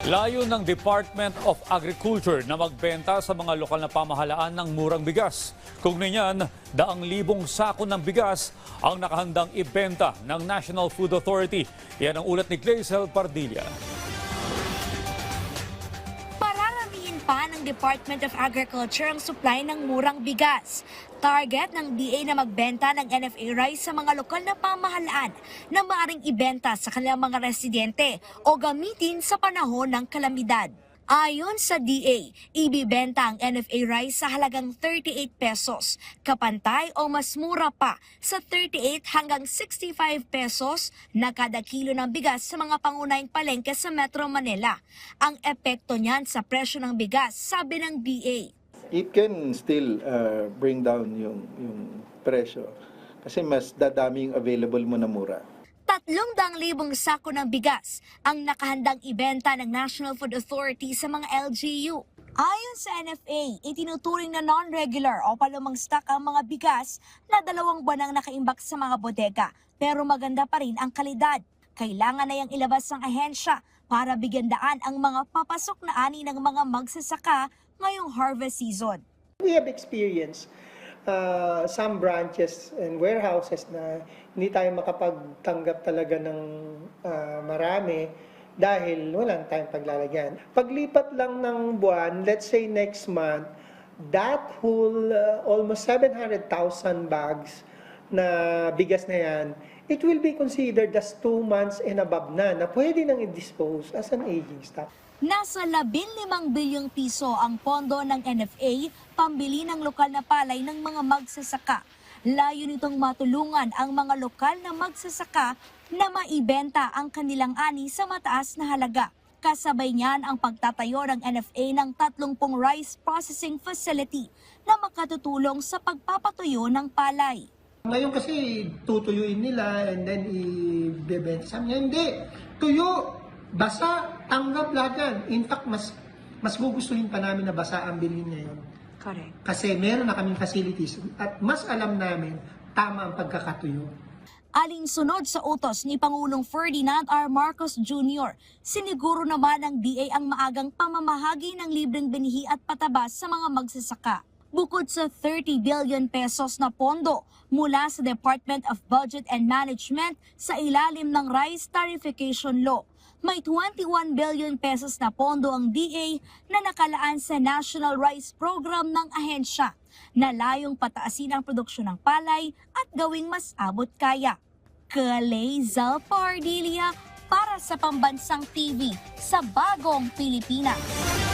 Layo ng Department of Agriculture na magbenta sa mga lokal na pamahalaan ng murang bigas. Kung niyan, 100,000 sako ng bigas ang nakahandang ibenta ng National Food Authority. Yan ang ulat ni Glacel Pardilla. Pararamihin pa ng Department of Agriculture ang supply ng murang bigas. Target ng DA na magbenta ng NFA rice sa mga lokal na pamahalaan na maaring ibenta sa kanilang mga residente o gamitin sa panahon ng kalamidad. Ayon sa DA, ibibenta ang NFA rice sa halagang 38 pesos, kapantay o mas mura pa sa 38 hanggang 65 pesos na kada kilo ng bigas sa mga pangunahing palengke sa Metro Manila. Ang epekto niyan sa presyo ng bigas, sabi ng DA. It can still bring down yung presyo kasi mas dadami yung available mo na mura. 300,000 sako ng bigas ang nakahandang ibenta ng National Food Authority sa mga LGU. Ayon sa NFA, itinuturing na non-regular o palumang stock ang mga bigas na 2 buwan ang nakaimbak sa mga bodega, pero maganda pa rin ang kalidad. Kailangan na yang ilabas ng ahensya para bigyan daan ang mga papasok na ani ng mga magsasaka ngayong harvest season. We have experienced some branches and warehouses na hindi tayo makapagtanggap talaga ng marami dahil walang tayong paglalagyan. Paglipat lang ng buwan, let's say next month, that whole almost 700,000 bags na bigas na yan, it will be considered as 2 months and above na pwede nang i-dispose as an aging stock. Nasa 15 bilyong piso ang pondo ng NFA pambili ng lokal na palay ng mga magsasaka. Layo nitong matulungan ang mga lokal na magsasaka na maibenta ang kanilang ani sa mataas na halaga. Kasabay niyan ang pagtatayo ng NFA ng 30 rice processing facility na makatutulong sa pagpapatuyo ng palay. Ngayon kasi tutuyuin nila and then i-bebenta sa amin. Hindi, tuyo. Basa, tanggap lahat yan. In fact, mas gugustuhin pa namin na basa ang bilhin ngayon. Correct. Kasi meron na kaming facilities at mas alam namin tama ang pagkakatuyo. Alinsunod sa utos ni Pangulong Ferdinand R. Marcos Jr., siniguro naman ng DA ang maagang pamamahagi ng libreng binihi at patabas sa mga magsasaka. Bukod sa 30 billion pesos na pondo mula sa Department of Budget and Management sa ilalim ng Rice Tarification Law, may 21 billion pesos na pondo ang DA na nakalaan sa National Rice Program ng ahensya na layong pataasin ang produksyon ng palay at gawing mas abot kaya. Glacel Pardilla para sa Pambansang TV sa Bagong Pilipinas.